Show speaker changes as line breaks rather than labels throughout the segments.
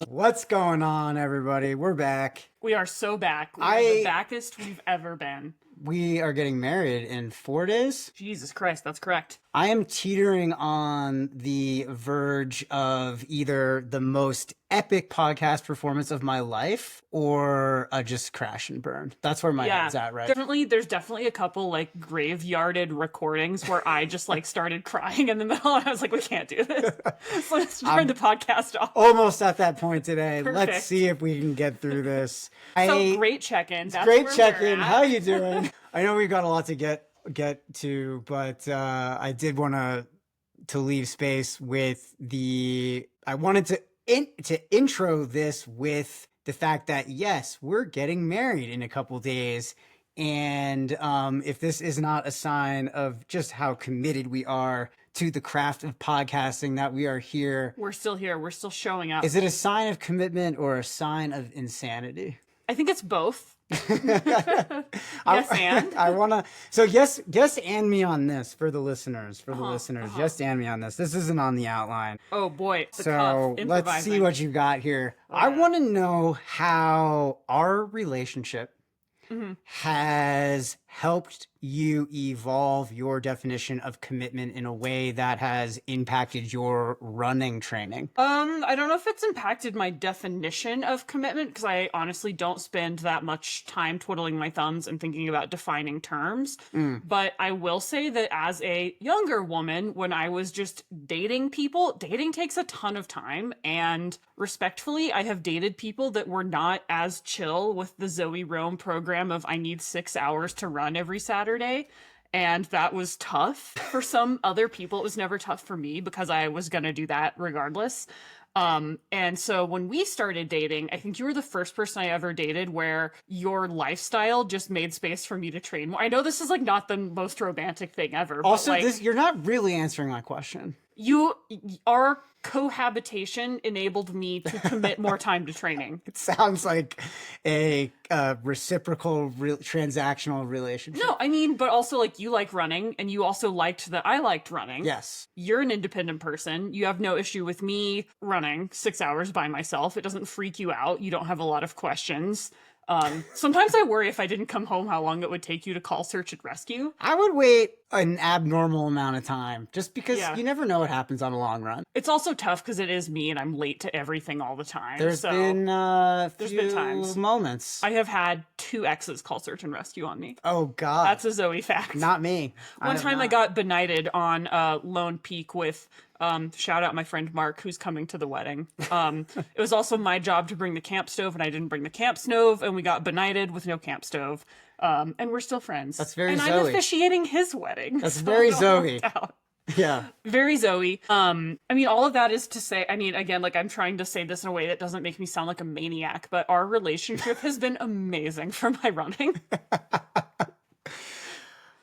What's going on, everybody? We're back.
We are so back. We are the backest we've ever been.
We are getting married in 4 days.
Jesus Christ, that's correct.
I am teetering on the verge of either the most epic podcast performance of my life or a just crash and burn. That's where my head's at, right?
There's definitely a couple like graveyarded recordings where I just like started crying in the middle and I was like, we can't do this. So let's turn the podcast off.
Almost at that point today.
Perfect.
Let's see if we can get through this.
So great check-in.
Great check-in. How you doing? I know we've got a lot to get to, but I did want to leave space with I wanted to intro this with the fact that yes, we're getting married in a couple days, and if this is not a sign of just how committed we are to the craft of podcasting, that we are here.
We're still here. We're still showing up.
Is it a sign of commitment or a sign of insanity?
I think it's both.
Yes,
and
I wanna. So yes, and me on this for the listeners. Yes, and me on this. This isn't on the outline.
Oh boy.
So let's see what you've got here.
Oh,
I want to know how our relationship has helped you evolve your definition of commitment in a way that has impacted your running training.
I don't know if it's impacted my definition of commitment because I honestly don't spend that much time twiddling my thumbs and thinking about defining terms. But I will say that as a younger woman, when I was just dating people, dating takes a ton of time. And respectfully, I have dated people that were not as chill with the Zoe Rome program of I need 6 hours to run every Saturday. And that was tough for some other people. It was never tough for me because I was going to do that regardless. And so when we started dating, I think you were the first person I ever dated where your lifestyle just made space for me to train more. I know this is like not the most romantic thing ever.
Also,
but like,
you're not really answering my question.
Our cohabitation enabled me to commit more time to training.
It sounds like a reciprocal transactional relationship.
No, I mean, but also like you like running and you also liked that I liked running.
Yes.
You're an independent person. You have no issue with me running 6 hours by myself. It doesn't freak you out. You don't have a lot of questions. Sometimes I worry if I didn't come home how long it would take you to call search and rescue.
I would wait an abnormal amount of time just because you never know what happens on a long run.
It's also tough because it is me and I'm late to everything all the time.
There's been times. Moments.
I have had 2 exes call search and rescue on me.
Oh God.
That's a Zoe fact.
Not me.
One time I got benighted on Lone Peak with shout out my friend Mark who's coming to the wedding. It was also my job to bring the camp stove and I didn't bring the camp stove and we got benighted with no camp stove. And we're still friends.
That's very
and
Zoe.
I'm officiating his wedding.
That's very Zoe. Yeah.
Very Zoe. I mean, all of that is to say, I mean, again, like I'm trying to say this in a way that doesn't make me sound like a maniac, but our relationship has been amazing for my running.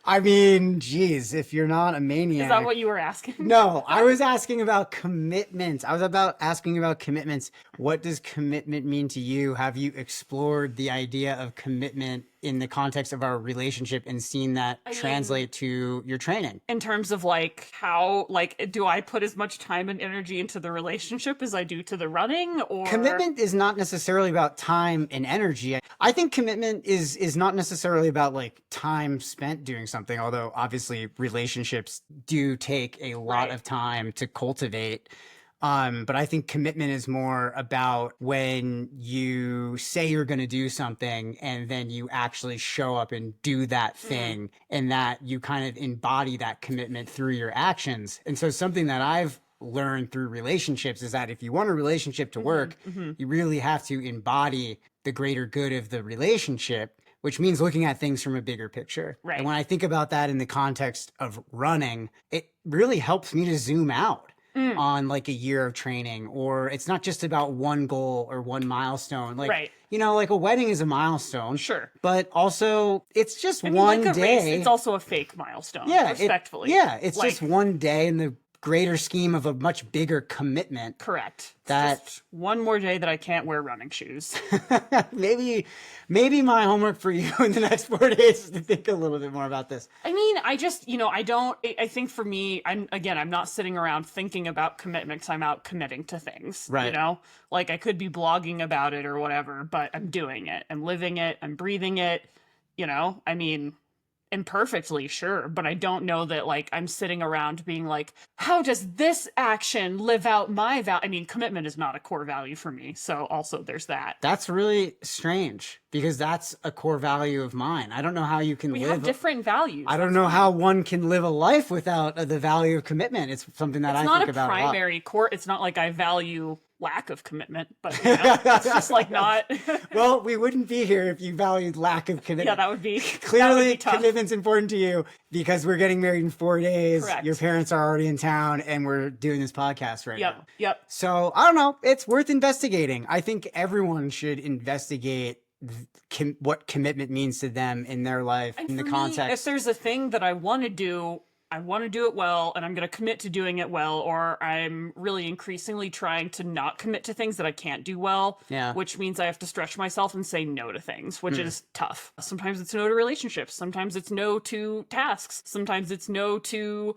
I mean, geez, if you're not a maniac.
Is that what you were asking?
No, I was asking about commitments. Asking about commitments. What does commitment mean to you? Have you explored the idea of commitment in the context of our relationship and seen that translate to your training? In
terms of like how, like, do I put as much time and energy into the relationship as I do to the running? Or
commitment is not necessarily about time and energy. I think commitment is not necessarily about like time spent doing something, although obviously relationships do take a lot of time to cultivate. But I think commitment is more about when you say you're going to do something and then you actually show up and do that thing and that you kind of embody that commitment through your actions. And so something that I've learned through relationships is that if you want a relationship to work, you really have to embody the greater good of the relationship, which means looking at things from a bigger picture.
Right.
And when I think about that in the context of running, it really helps me to zoom out on like a year of training, or it's not just about one goal or one milestone. Like, you know, like a wedding is a milestone.
Sure.
But also it's just
I mean,
one
like a
day.
Race, it's also a fake milestone.
Yeah.
Respectfully.
It's just one day in the greater scheme of a much bigger commitment.
Correct.
That
Just one more day that I can't wear running shoes.
maybe my homework for you in the next 4 days is to think a little bit more about this.
I mean, I just, I think for me, I'm not sitting around thinking about commitments. I'm out committing to things,
Right.
Like I could be blogging about it or whatever, but I'm doing it. I'm living it. I'm breathing it, I mean, imperfectly, sure, but I don't know that like I'm sitting around being like, how does this action live out my value? I mean, commitment is not a core value for me. So also there's that.
That's really strange because that's a core value of mine. I don't know how you can
We
live.
have different values.
I don't know how one can live a life without the value of commitment. It's something that I think about a lot.
It's not a primary core. It's not like I value lack of commitment, but it's just like not.
Well, we wouldn't be here if you valued lack of commitment.
Yeah, that would be
Clearly,
tough.
commitment's important to you because we're getting married in 4 days.
Correct.
Your parents are already in town, and we're doing this podcast right now.
Yep.
So I don't know. It's worth investigating. I think everyone should investigate what commitment means to them in their life,
And
in the
for me,
context.
if there's a thing that I want to do, I want to do it well, and I'm going to commit to doing it well, or I'm really increasingly trying to not commit to things that I can't do well,
Yeah.
which means I have to stretch myself and say no to things, which is tough. Sometimes it's no to relationships. Sometimes it's no to tasks. Sometimes it's no to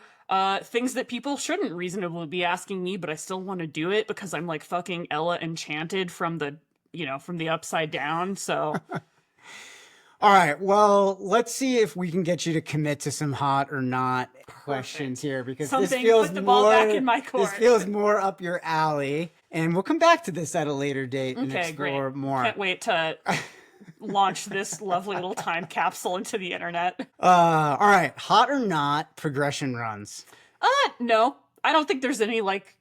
things that people shouldn't reasonably be asking me, but I still want to do it because I'm like fucking Ella Enchanted from the upside down. So
All right. Well, let's see if we can get you to commit to some hot or not questions here because this
Something,
feels
put the ball
more
back in my
this
court.
feels more up your alley, and we'll come back to this at a later date and
okay,
explore
great.
more.
Can't wait to launch this lovely little time capsule into the internet.
All right. Hot or not progression runs.
No, I don't think there's any like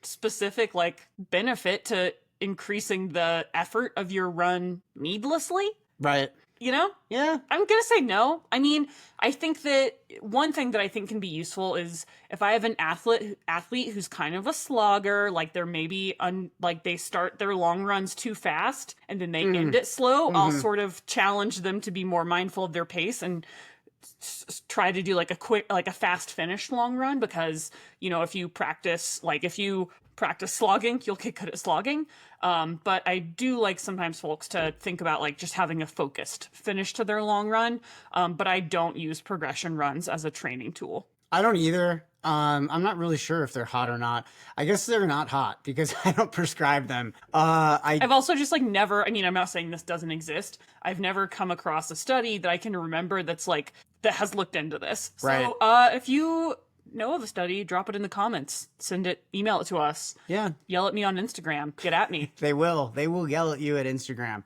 specific like benefit to increasing the effort of your run needlessly.
Right.
Yeah, I'm gonna say no. I mean, I think that one thing that I think can be useful is if I have an athlete who's kind of a slogger, like they're maybe like they start their long runs too fast and then they end it slow. I'll sort of challenge them to be more mindful of their pace and try to do like a fast finish long run because if you practice slogging, you'll get good at slogging. But I do like sometimes folks to think about like just having a focused finish to their long run. But I don't use progression runs as a training tool.
I don't either. I'm not really sure if they're hot or not. I guess they're not hot because I don't prescribe them.
I've also just like never, I mean, I'm not saying this doesn't exist. I've never come across a study that I can remember that has looked into this.
Right.
So if you know of a study, drop it in the comments. Email it to us.
Yeah.
Yell at me on Instagram. Get at me.
They will yell at you at Instagram.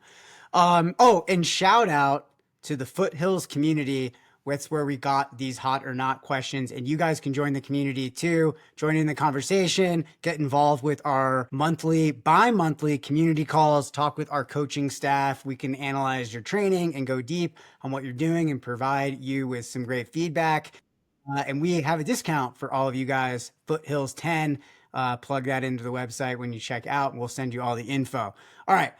And shout out to the Foothills community. That's where we got these hot or not questions. And you guys can join the community too, join in the conversation, get involved with our bi-monthly community calls, talk with our coaching staff. We can analyze your training and go deep on what you're doing and provide you with some great feedback. And we have a discount for all of you guys, Foothills 10. Plug that into the website when you check out, and we'll send you all the info. All right.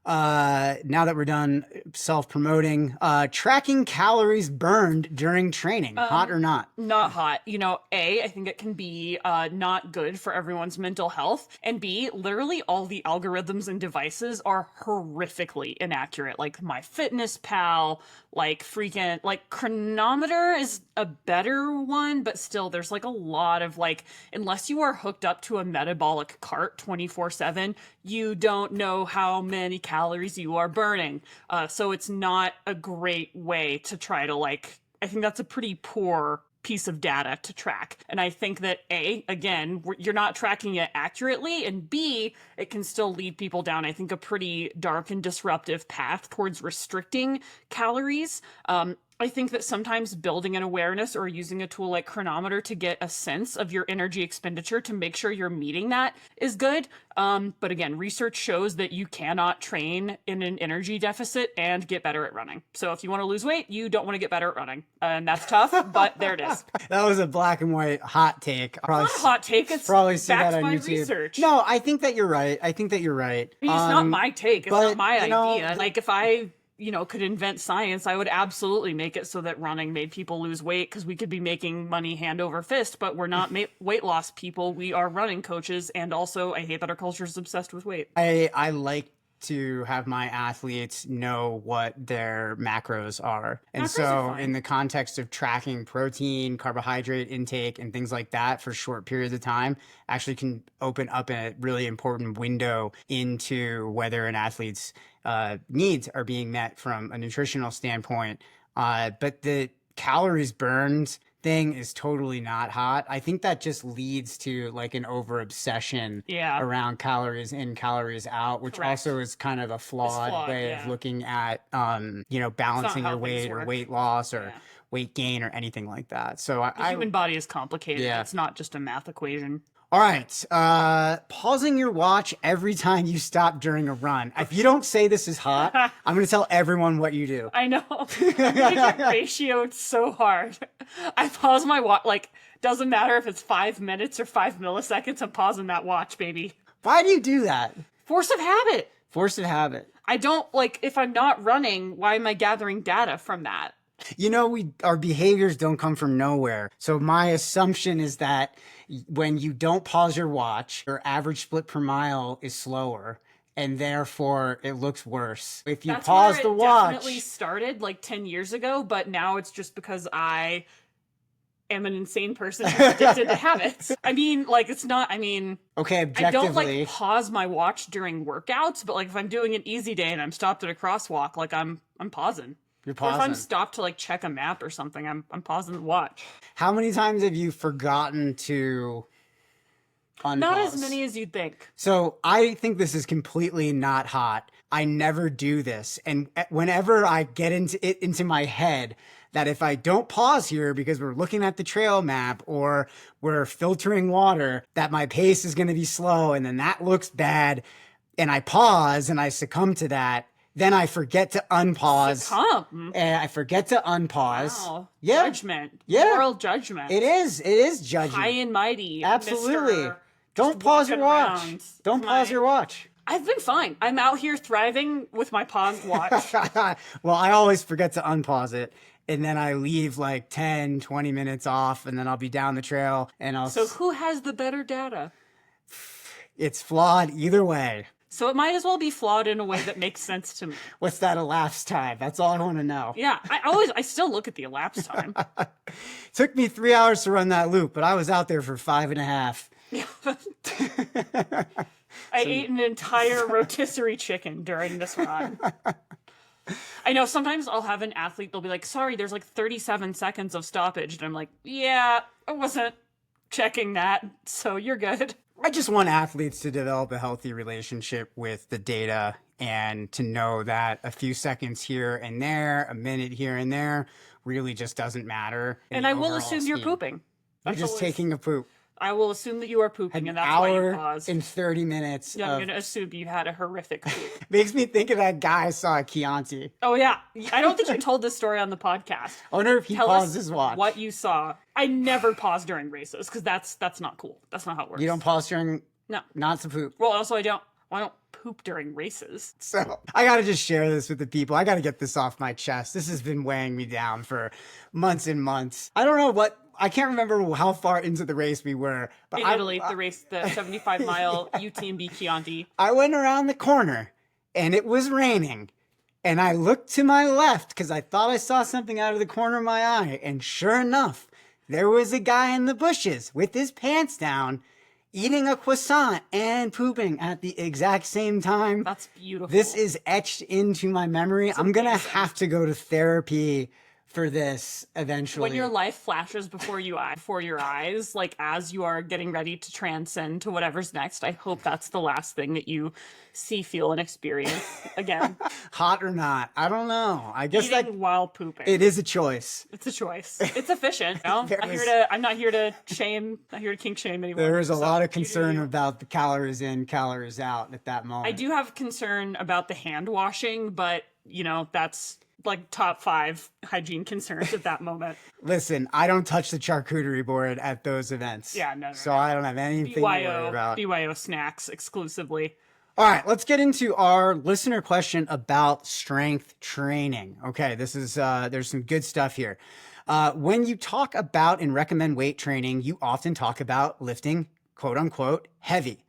Now that we're done self-promoting, tracking calories burned during training, hot or not?
Not hot. A, I think it can be not good for everyone's mental health. And B, literally all the algorithms and devices are horrifically inaccurate. Like MyFitnessPal, like freaking, like Chronometer is a better one, but still there's like a lot of like, unless you are hooked up to a metabolic cart 24/7, you don't know how many calories you are burning. So it's not a great way to try to like, I think that's a pretty poor piece of data to track. And I think that A, again, you're not tracking it accurately, and B, it can still lead people down, I think, a pretty dark and disruptive path towards restricting calories. I think that sometimes building an awareness or using a tool like Chronometer to get a sense of your energy expenditure to make sure you're meeting that is good. But again, research shows that you cannot train in an energy deficit and get better at running. So if you want to lose weight, you don't want to get better at running. And that's tough, but there it is.
That was a black and white hot take.
Not a hot take. It's
probably see
backed
that on
by
YouTube.
Research.
No, I think that you're right. I think that you're right.
I mean, it's not my take. It's
but,
not my
you know,
idea. Like if I could invent science, I would absolutely make it so that running made people lose weight, because we could be making money hand over fist, but we're not weight loss people. We are running coaches. And also, I hate that our culture is obsessed with weight.
I like to have my athletes know what their macros are. And
Macros are fine.
in the context of tracking protein, carbohydrate intake, and things like that for short periods of time, actually can open up a really important window into whether an athlete's needs are being met from a nutritional standpoint. But the calories burned thing is totally not hot. I think that just leads to like an over obsession around calories in, calories out, which also is kind of a flawed way of looking at, balancing your weight or weight loss or weight gain or anything like that. So
the human body is complicated. It's not just a math equation.
All right. Pausing your watch every time you stop during a run. If you don't say this is hot, I'm going to tell everyone what you do.
I know. I get ratioed so hard. I pause my watch. Like, doesn't matter if it's 5 minutes or 5 milliseconds. I'm pausing that watch, baby.
Why do you do that?
Force of habit.
Force of habit.
I don't, if I'm not running, why am I gathering data from that?
Our behaviors don't come from nowhere. So my assumption is that when you don't pause your watch, your average split per mile is slower, and therefore it looks worse. If you pause the watch,
definitely started 10 years ago, but now it's just because I am an insane person who's addicted to habits. I mean, it's not. I mean,
okay, objectively,
I don't pause my watch during workouts, but if I'm doing an easy day and I'm stopped at a crosswalk, I'm pausing.
You're pausing.
Or if I'm stopped to check a map or something, I'm pausing the watch.
How many times have you forgotten to unpause?
Not as many as you'd think.
So I think this is completely not hot. I never do this. And whenever I get into my head that if I don't pause here because we're looking at the trail map or we're filtering water, that my pace is going to be slow and then that looks bad, and I pause and I succumb to that, then I forget to unpause. And I forget to unpause.
Wow.
Yeah.
Judgment.
Yeah.
Moral judgment.
It is judgment.
High and mighty.
Absolutely.
Mr.
Don't pause your watch. Don't pause your watch.
I've been fine. I'm out here thriving with my paused watch.
Well, I always forget to unpause it. And then I leave 10, 20 minutes off, and then I'll be down the trail and I'll...
So who has the better data?
It's flawed either way.
So it might as well be flawed in a way that makes sense to me.
What's that elapsed time? That's all I want to know.
Yeah, I still look at the elapsed time.
Took me 3 hours to run that loop, but I was out there for 5.5.
Yeah. I ate an entire rotisserie chicken during this run. I know sometimes I'll have an athlete, they'll be like, sorry, there's 37 seconds of stoppage. And I'm like, yeah, I wasn't checking that, so you're good.
I just want athletes to develop a healthy relationship with the data and to know that a few seconds here and there, a minute here and there, really just doesn't matter.
And I will assume you're pooping.
You're just taking a poop.
I will assume that you are pooping, and that's
why
you paused.
In 30 minutes.
Yeah, I'm going to assume you had a horrific poop.
Makes me think of that guy I saw at Chianti.
Oh, yeah. I don't think you told this story on the podcast.
I wonder if he paused his watch.
What you saw. I never pause during races, because that's not cool. That's not how it works.
You don't pause during...
No.
Not to poop.
Well, also, I don't poop during races.
So I got to just share this with the people. I got to get this off my chest. This has been weighing me down for months and months. I don't know I can't remember how far into the race we were. But
in Italy, the 75-mile UTMB Chianti.
I went around the corner and it was raining. And I looked to my left because I thought I saw something out of the corner of my eye. And sure enough, there was a guy in the bushes with his pants down, eating a croissant and pooping at the exact same time.
That's beautiful.
This is etched into my memory. I'm going to have to go to therapy for this eventually.
When your life flashes before your eyes, as you are getting ready to transcend to whatever's next, I hope that's the last thing that you see, feel, and experience again.
Hot or not, I don't know. I guess
Eating while pooping.
It is a choice.
It's a choice. It's efficient. No? I'm not here to shame. Not here to kink shame anyone.
There is a lot of concern about the calories in, calories out at that moment.
I do have concern about the hand washing, but that's top 5 hygiene concerns at that moment.
Listen, I don't touch the charcuterie board at those events.
Yeah, no.
So I don't have anything to worry about.
BYO snacks exclusively.
All right, let's get into our listener question about strength training. Okay, this is there's some good stuff here. When you talk about and recommend weight training, you often talk about lifting quote unquote heavy.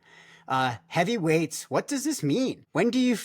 Heavy weights. What does this mean? When do you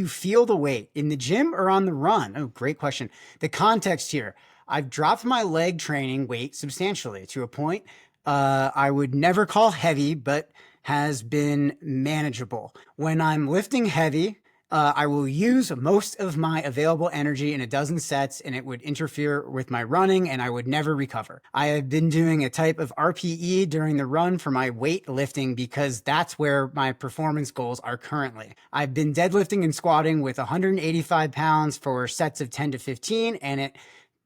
feel the weight, in the gym or on the run? Oh, great question. The context here. I've dropped my leg training weight substantially to a point I would never call heavy, but has been manageable. When I'm lifting heavy, I will use most of my available energy in a dozen sets and it would interfere with my running and I would never recover. I have been doing a type of RPE during the run for my weight lifting because that's where my performance goals are currently. I've been deadlifting and squatting with 185 pounds for sets of 10 to 15 and it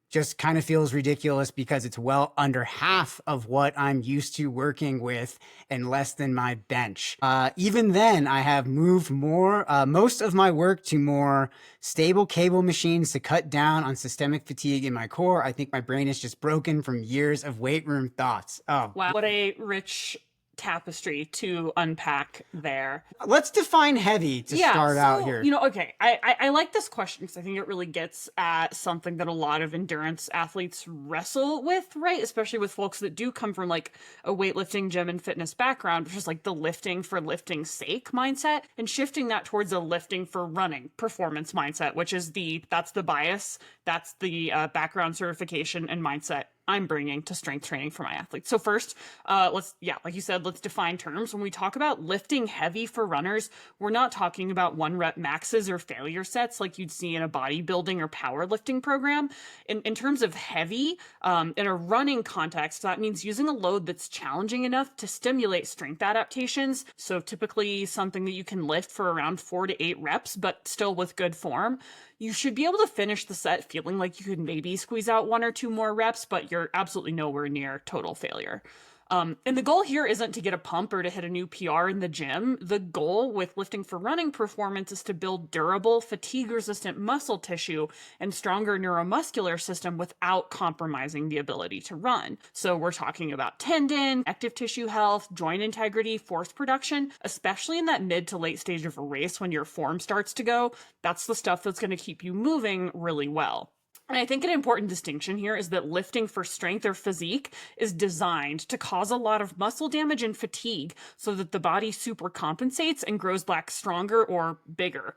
just kind of feels ridiculous because it's well under half of what I'm used to working with and less than my bench. Even then, I have moved most of my work to more stable cable machines to cut down on systemic fatigue in my core. I think my brain is just broken from years of weight room thoughts. Oh,
Wow, what a rich tapestry to unpack there.
let's define heavy to start out here.
Okay, I like this question because I think it really gets at something that a lot of endurance athletes wrestle with, right? Especially with folks that do come from like a weightlifting, gym, and fitness background, which is like the lifting for lifting's sake mindset, and shifting that towards a lifting for running performance mindset, which is that's the bias, that's the background certification and mindset I'm bringing to strength training for my athletes. So first, like you said, let's define terms. When we talk about lifting heavy for runners, we're not talking about 1-rep maxes or failure sets like you'd see in a bodybuilding or powerlifting program. In terms of heavy, in a running context, that means using a load that's challenging enough to stimulate strength adaptations. So typically something that you can lift for around 4 to 8 reps, but still with good form. You should be able to finish the set feeling like you could maybe squeeze out 1 or 2 more reps, but you're absolutely nowhere near total failure. And the goal here isn't to get a pump or to hit a new PR in the gym. The goal with lifting for running performance is to build durable, fatigue-resistant muscle tissue and stronger neuromuscular system without compromising the ability to run. So we're talking about tendon, connective tissue health, joint integrity, force production, especially in that mid to late stage of a race when your form starts to go. That's the stuff that's going to keep you moving really well. And I think an important distinction here is that lifting for strength or physique is designed to cause a lot of muscle damage and fatigue so that the body super compensates and grows back stronger or bigger,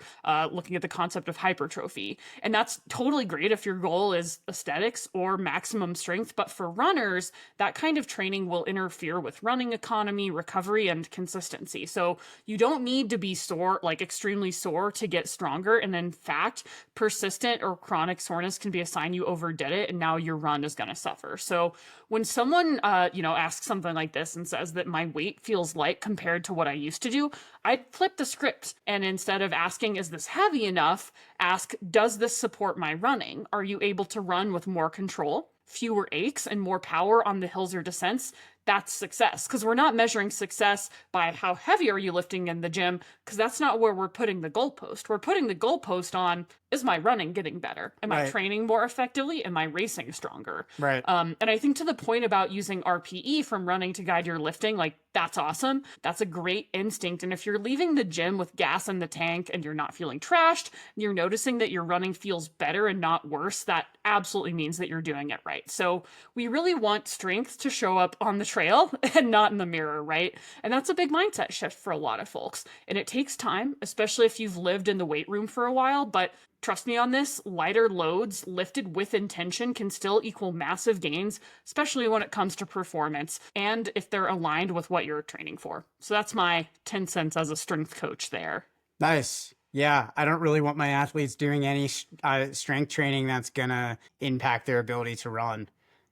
looking at the concept of hypertrophy. And that's totally great if your goal is aesthetics or maximum strength. But for runners, that kind of training will interfere with running economy, recovery, and consistency. So you don't need to be sore, like extremely sore, to get stronger. And in fact, persistent or chronic soreness can be a sign you overdid it and now your run is going to suffer. So when someone asks something like this and says that my weight feels light compared to what I used to do, I'd flip the script, and instead of asking is this heavy enough, ask does this support my running? Are you able to run with more control, fewer aches, and more power on the hills or descents? That's success, because we're not measuring success by how heavy are you lifting in the gym, because that's not where we're putting the goalpost. We're putting the goalpost on, is my running getting better? Am I training more effectively? Am I racing stronger?
Right.
And I think to the point about using RPE from running to guide your lifting, like that's awesome. That's a great instinct. And if you're leaving the gym with gas in the tank and you're not feeling trashed, and you're noticing that your running feels better and not worse, that absolutely means that you're doing it right. So we really want strength to show up on the trail and not in the mirror, right? And that's a big mindset shift for a lot of folks. And it takes time, especially if you've lived in the weight room for a while, but trust me on this, lighter loads lifted with intention can still equal massive gains, especially when it comes to performance and if they're aligned with what you're training for. So that's my 10 cents as a strength coach there.
Nice. Yeah, I don't really want my athletes doing any strength training that's going to impact their ability to run.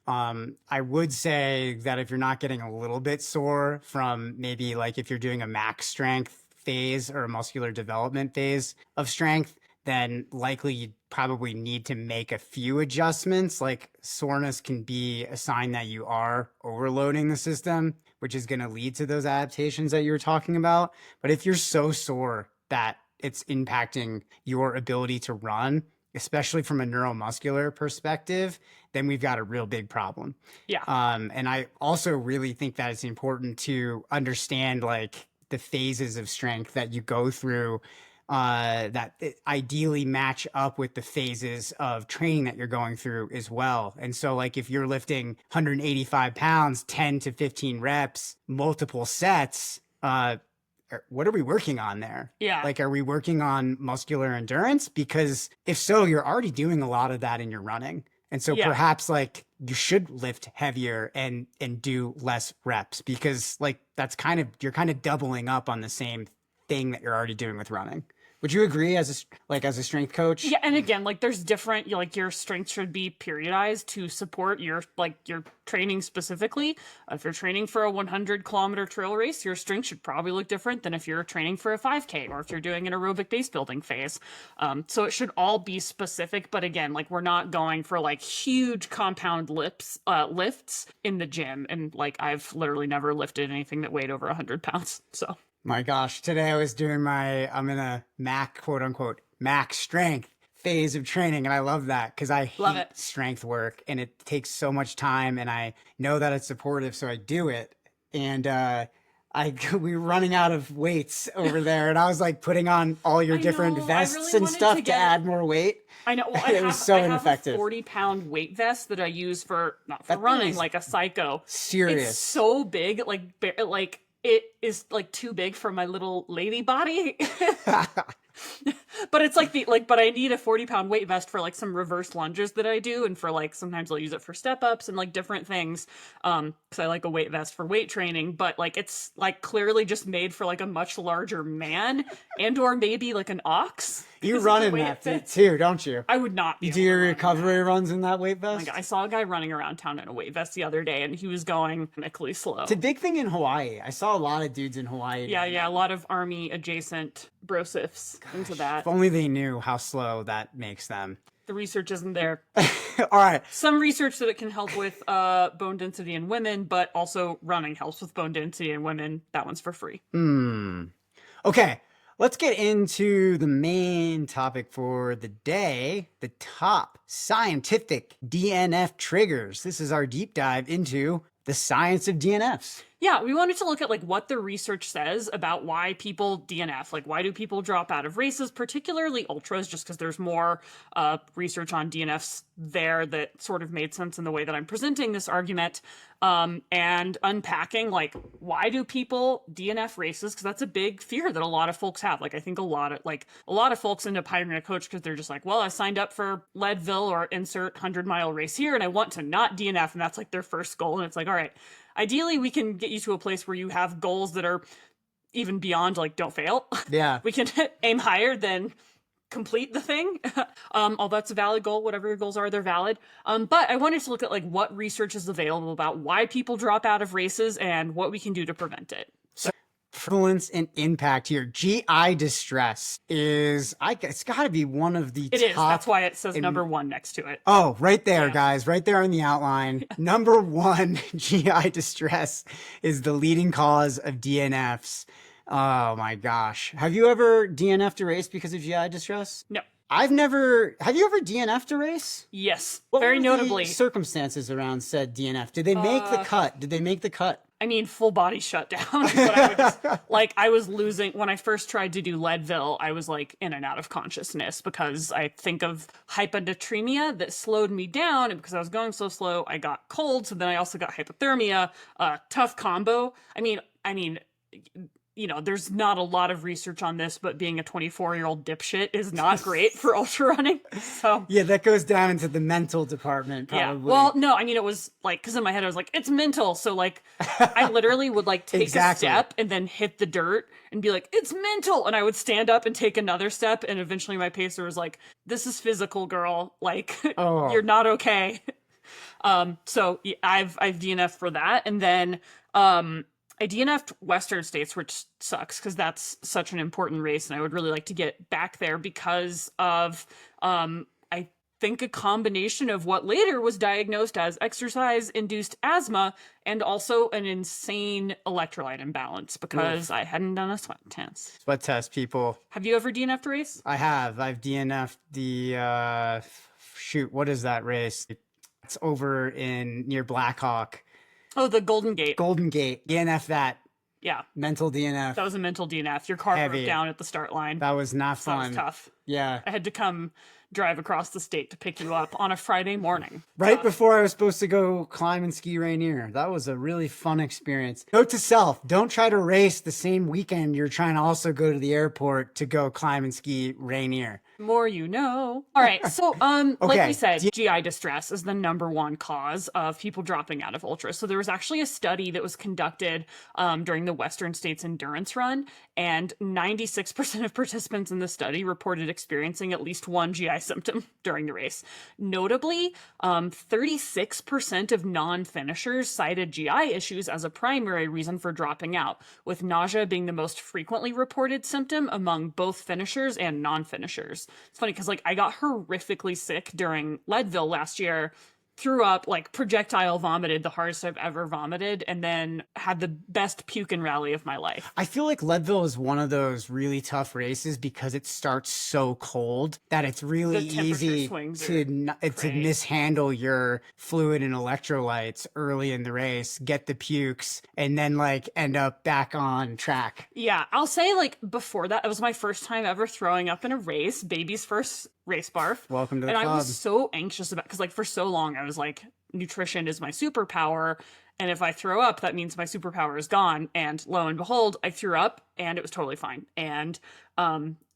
I would say that if you're not getting a little bit sore from maybe like if you're doing a max strength phase or a muscular development phase of strength, then likely you probably need to make a few adjustments. Like soreness can be a sign that you are overloading the system, which is going to lead to those adaptations that you were talking about. But if you're so sore that it's impacting your ability to run, especially from a neuromuscular perspective, then we've got a real big problem.
Yeah.
And I also really think that it's important to understand like the phases of strength that you go through that ideally match up with the phases of training that you're going through as well. And so like if you're lifting 185 pounds, 10 to 15 reps, multiple sets, what are we working on there?
Yeah.
Like, are we working on muscular endurance? Because if so, you're already doing a lot of that in your running. And so perhaps like you should lift heavier and do less reps, because like that's you're kind of doubling up on the same thing that you're already doing with running. Would you agree as a strength coach?
Yeah, and again, like there's different, like your strength should be periodized to support your training specifically. If you're training for a 100-kilometer trail race, your strength should probably look different than if you're training for a 5K or if you're doing an aerobic base building phase. So it should all be specific, but again, like we're not going for like huge compound lifts in the gym. And like I've literally never lifted anything that weighed over 100 pounds. So.
My gosh, today I was doing I'm in a quote unquote, max strength phase of training. And I love that because I hate strength work and it takes so much time and I know that it's supportive. So I do it. And, we were running out of weights over there and I was like putting on all your different vests and stuff to add more weight.
I know. Well,
it was so ineffective.
I have a 40-pound weight vest that I use not for running, like a psycho.
Serious.
It's so big, like it is like too big for my little lady body. But it's but I need a 40-pound weight vest for like some reverse lunges that I do. And for like, sometimes I'll use it for step ups and like different things. Cause I like a weight vest for weight training, but like, it's like clearly just made for like a much larger man or maybe like an ox.
You run in that too, don't you?
I would not be.
You do your recovery runs in that weight vest?
I saw a guy running around town in a weight vest the other day and he was going chronically slow.
It's a big thing in Hawaii. I saw a lot of dudes in Hawaii.
Yeah, a lot of army adjacent brosifs into that.
If only they knew how slow that makes them.
The research isn't there.
All right.
Some research that it can help with bone density in women, but also running helps with bone density in women. That one's for free.
Okay. Let's get into the main topic for the day, the top scientific DNF triggers. This is our deep dive into the science of DNFs.
Yeah, we wanted to look at like what the research says about why people DNF. Like, why do people drop out of races, particularly ultras, just because there's more research on DNFs there that sort of made sense in the way that I'm presenting this argument. And unpacking, like, why do people DNF races? Because that's a big fear that a lot of folks have. Like, I think a lot of folks end up hiring a coach because they're just like, well, I signed up for Leadville or insert 100-mile race here, and I want to not DNF, and that's like their first goal. And it's like, all right, ideally, we can get you to a place where you have goals that are even beyond, like, don't fail.
Yeah.
We can aim higher than complete the thing. Although that's a valid goal, whatever your goals are, they're valid. But I wanted to look at, like, what research is available about why people drop out of races and what we can do to prevent it.
Prevalence and impact here. GI distress it's got to be one of the top.
It is. That's why it says number one next to it.
Oh, right there, guys. Right there in the outline. Number one, GI distress is the leading cause of DNFs. Oh my gosh. Have you ever DNF'd a race because of GI distress?
No.
Have you ever DNF'd a race?
Yes.
What
very
were
notably.
The circumstances around said DNF? Did they make the cut? Did they make the cut?
I mean, full body shutdown. But I was losing when I first tried to do Leadville. I was like in and out of consciousness because I think of hyponatremia that slowed me down, and because I was going so slow, I got cold. So then I also got hypothermia. Tough combo. I mean, you know, there's not a lot of research on this, but being a 24-year-old dipshit is not great for ultra running. So
yeah, that goes down into the mental department, probably.
Yeah. Well, no, I mean, it was like, because in my head I was like, it's mental. So like, I literally would like take a step and then hit the dirt and be like, it's mental. And I would stand up and take another step. And eventually my pacer was like, this is physical, girl. Like, you're not okay. So yeah, I've DNF'd for that. And then, I DNF'd Western States, which sucks because that's such an important race, and I would really like to get back there because of, I think, a combination of what later was diagnosed as exercise-induced asthma and also an insane electrolyte imbalance because I hadn't done a sweat test.
Sweat test, people.
Have you ever DNF'd a race?
I have. I've DNF'd the, what is that race? It's over near Blackhawk.
Oh, the Golden Gate.
Golden Gate. DNF that
Yeah.
Mental DNF.
That was a mental DNF. Your car
Heavy.
broke down at the start line.
That was not
So that
fun.
was tough.
Yeah.
I had to come drive across the state to pick you up on a Friday morning.
Right before I was supposed to go climb and ski Rainier. That was a really fun experience. Note to self, don't try to race the same weekend you're trying to also go to the airport to go climb and ski Rainier.
More you know. All right. So, like
Okay.
we said, GI distress is the #1 cause of people dropping out of ultras. So there was actually a study that was conducted during the Western States Endurance Run, and 96% of participants in the study reported experiencing at least one GI symptom during the race. Notably, 36% of non-finishers cited GI issues as a primary reason for dropping out, with nausea being the most frequently reported symptom among both finishers and non-finishers. It's funny because I got horrifically sick during Leadville last year, threw up, projectile vomited, the hardest I've ever vomited, and then had the best puke and rally of my life.
I feel like Leadville is one of those really tough races because it starts so cold that it's really easy to mishandle your fluid and electrolytes early in the race, get the pukes, and then end up back on track.
Yeah, I'll say before that, it was my first time ever throwing up in a race, baby's first race barf.
Welcome to the
club.
And
I was so anxious about, because for so long I was like, nutrition is my superpower, and if I throw up, that means my superpower is gone. And lo and behold, I threw up and it was totally fine. And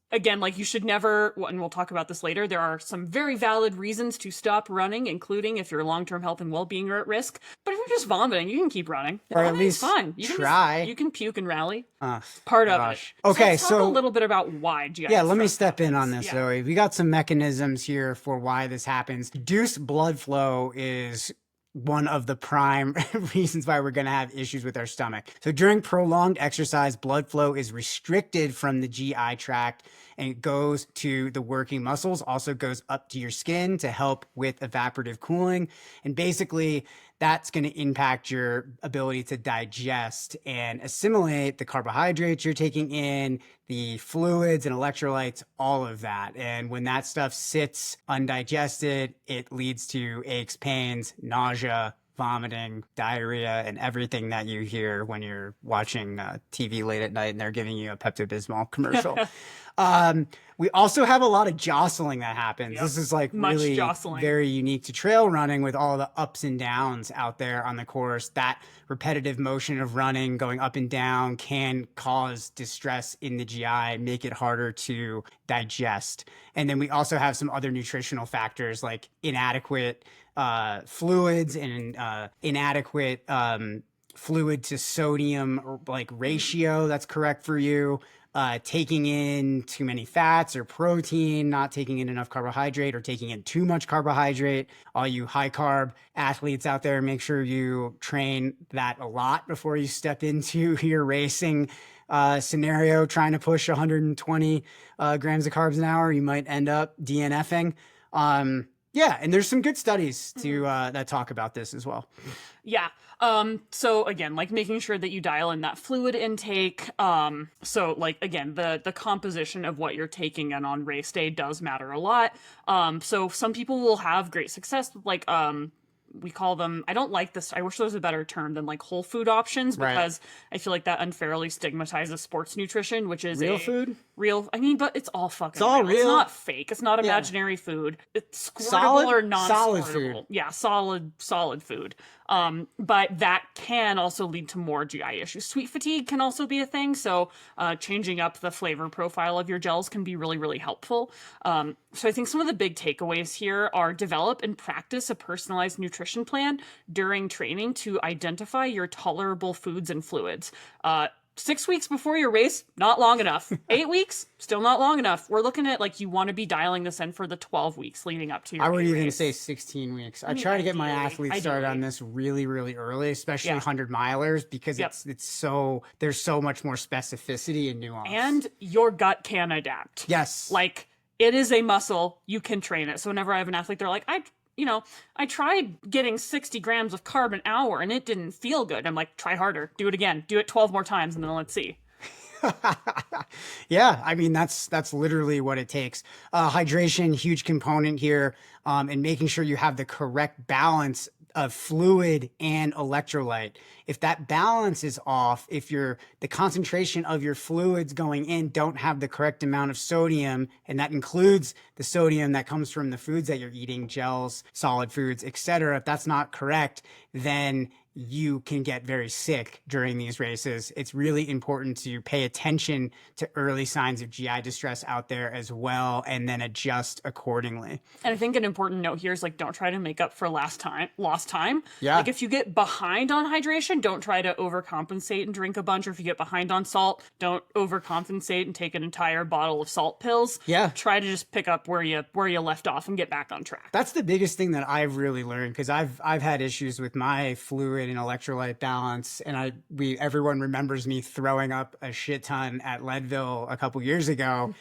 again, you should never, and we'll talk about this later, there are some very valid reasons to stop running, including if your long-term health and well-being are at risk. But if you're just vomiting, you can keep running.
Or at least
fine. You
try.
You can puke and rally. Part of it.
Okay,
let's talk a little bit about why GI.
Yeah, let me step in on this, Zoe. We got some mechanisms here for why this happens. Reduced blood flow is one of the prime reasons why we're going to have issues with our stomach. So during prolonged exercise, blood flow is restricted from the GI tract and it goes to the working muscles, also goes up to your skin to help with evaporative cooling. And basically, that's going to impact your ability to digest and assimilate the carbohydrates you're taking in, the fluids and electrolytes, all of that. And when that stuff sits undigested, it leads to aches, pains, nausea, vomiting, diarrhea, and everything that you hear when you're watching TV late at night and they're giving you a Pepto-Bismol commercial. We also have a lot of jostling that happens. Yep. This is really very unique to trail running with all the ups and downs out there on the course. That repetitive motion of running, going up and down, can cause distress in the GI, make it harder to digest. And then we also have some other nutritional factors like inadequate fluids and inadequate fluid to sodium ratio that's correct for you. Taking in too many fats or protein, not taking in enough carbohydrate, or taking in too much carbohydrate. All you high carb athletes out there, make sure you train that a lot before you step into your racing scenario. Trying to push 120 grams of carbs an hour, you might end up DNFing. Yeah, and there's some good studies to that talk about this as well.
Yeah. So again, making sure that you dial in that fluid intake. So again, the composition of what you're taking in on race day does matter a lot. So some people will have great success with we call them, I don't like this, I wish there was a better term than whole food options, because I feel like that unfairly stigmatizes sports nutrition, which is
real food.
But it's all fucking
all
real. It's not fake. It's not imaginary food. It's squirtable or non-squirtable.
Solid food.
Yeah, solid food. But that can also lead to more GI issues. Sweet fatigue can also be a thing. So changing up the flavor profile of your gels can be really, really helpful. So I think some of the big takeaways here are develop and practice a personalized nutrition plan during training to identify your tolerable foods and fluids. 6 weeks before your race, not long enough. 8 weeks, still not long enough. We're looking at you want to be dialing this in for the 12 weeks leading up to your race.
I would even say 16 weeks. I try to get my athletes started on this really, really early, especially 100 milers, because there's so much more specificity and nuance.
And your gut can adapt.
Yes.
It is a muscle. You can train it. So whenever I have an athlete, they're like, I tried getting 60 grams of carb an hour and it didn't feel good. I'm like, try harder, do it again, do it 12 more times, and then let's see.
Yeah, I mean, that's literally what it takes. Hydration, huge component here, and making sure you have the correct balance of fluid and electrolyte. If that balance is off, if the concentration of your fluids going in don't have the correct amount of sodium, and that includes the sodium that comes from the foods that you're eating, gels, solid foods, etc., if that's not correct, then you can get very sick during these races. It's really important to pay attention to early signs of GI distress out there as well, and then adjust accordingly.
And I think an important note here is like, don't try to make up for lost time.
Yeah.
Like if you get behind on hydration, don't try to overcompensate and drink a bunch. Or if you get behind on salt, don't overcompensate and take an entire bottle of salt pills.
Yeah.
Try to just pick up where you left off and get back on track.
That's the biggest thing that I've really learned, because I've had issues with my fluid and electrolyte balance, and everyone remembers me throwing up a shit ton at Leadville a couple years ago.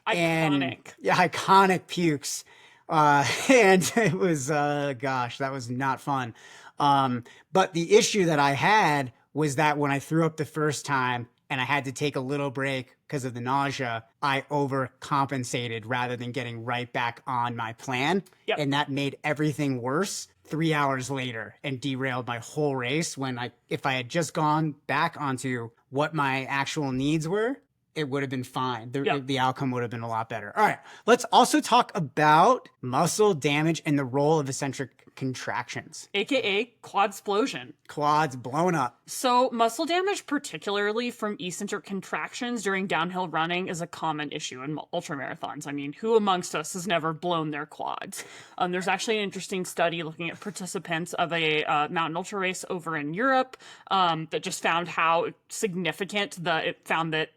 Iconic.
And, yeah, iconic pukes. And it was gosh, that was not fun. But the issue that I had was that when I threw up the first time and I had to take a little break because of the nausea, I overcompensated rather than getting right back on my plan.
Yep.
And that made everything worse 3 hours later and derailed my whole race, when if I had just gone back onto what my actual needs were, it would have been fine. The outcome would have been a lot better. All right, let's also talk about muscle damage and the role of eccentric contractions,
AKA quadsplosion.
Quads blown up.
So muscle damage, particularly from eccentric contractions during downhill running, is a common issue in ultramarathons. I mean, who amongst us has never blown their quads? There's actually an interesting study looking at participants of a mountain ultra race over in Europe that just found how significant it found that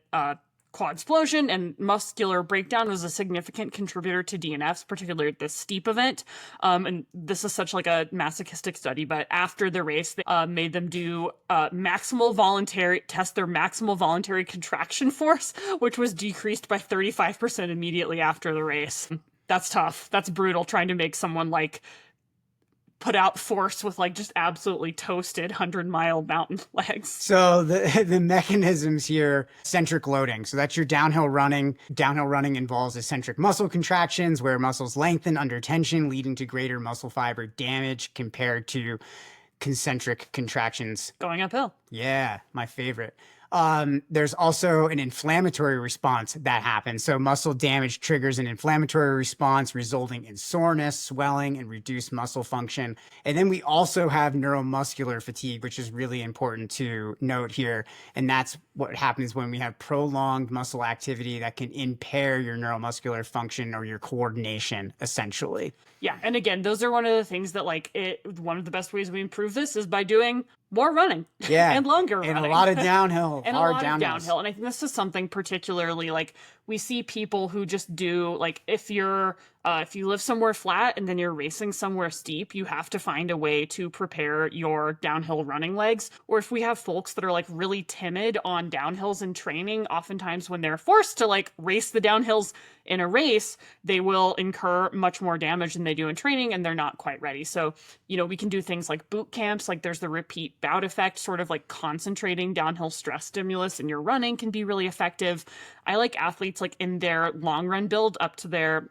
quadsplosion and muscular breakdown was a significant contributor to DNFs, particularly at this steep event. And this is such like a masochistic study, but after the race, they made them do test their maximal voluntary contraction force, which was decreased by 35% immediately after the race. That's tough. That's brutal, trying to make someone like put out force with like just absolutely toasted 100-mile mountain legs.
So the mechanisms here, eccentric loading. So that's your downhill running. Downhill running involves eccentric muscle contractions, where muscles lengthen under tension, leading to greater muscle fiber damage compared to concentric contractions
going uphill.
Yeah, my favorite. There's also an inflammatory response that happens. So muscle damage triggers an inflammatory response, resulting in soreness, swelling, and reduced muscle function. And then we also have neuromuscular fatigue, which is really important to note here. And that's what happens when we have prolonged muscle activity that can impair your neuromuscular function or your coordination, essentially.
Yeah, and again, those are one of the things that one of the best ways we improve this is by doing more running.
Yeah.
And longer running.
And a lot of downhill.
And hard downhill. And I think this is something particularly we see people who just do if you live somewhere flat and then you're racing somewhere steep, you have to find a way to prepare your downhill running legs. Or if we have folks that are really timid on downhills in training, oftentimes when they're forced to race the downhills in a race, they will incur much more damage than they do in training, and they're not quite ready. So, we can do things like boot camps, there's the repeat bout effect, sort of concentrating downhill stress stimulus in your running can be really effective. I like athletes in their long run build up to their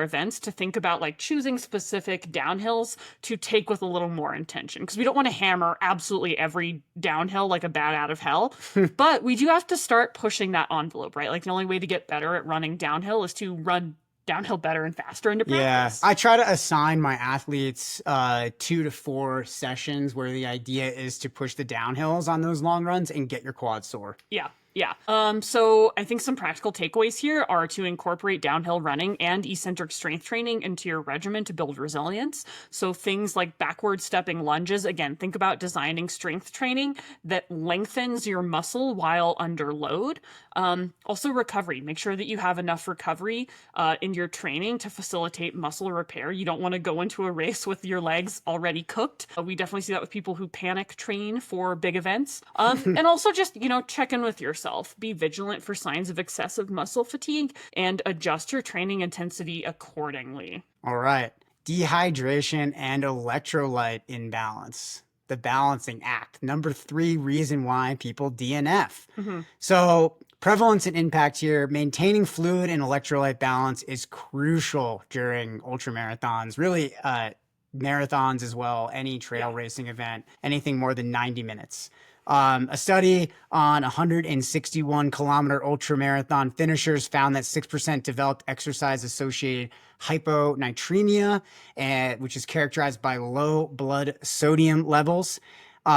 events to think about choosing specific downhills to take with a little more intention, because we don't want to hammer absolutely every downhill like a bat out of hell, but we do have to start pushing that envelope, right? The only way to get better at running downhill is to run downhill better and faster into practice.
Yeah, I try to assign my athletes 2 to 4 sessions where the idea is to push the downhills on those long runs and get your quads sore.
Yeah. So I think some practical takeaways here are to incorporate downhill running and eccentric strength training into your regimen to build resilience. So things like backward stepping lunges, again, think about designing strength training that lengthens your muscle while under load. Also recovery, make sure that you have enough recovery in your training to facilitate muscle repair. You don't want to go into a race with your legs already cooked. We definitely see that with people who panic train for big events. And also just, check in with yourself. Be vigilant for signs of excessive muscle fatigue and adjust your training intensity accordingly.
All right. Dehydration and electrolyte imbalance. The balancing act. Number 3 reason why people DNF. Mm-hmm. So prevalence and impact here. Maintaining fluid and electrolyte balance is crucial during ultramarathons. Really, marathons as well, any trail racing event, anything more than 90 minutes. A study on 161-kilometer ultramarathon finishers found that 6% developed exercise-associated hyponatremia, which is characterized by low blood sodium levels. This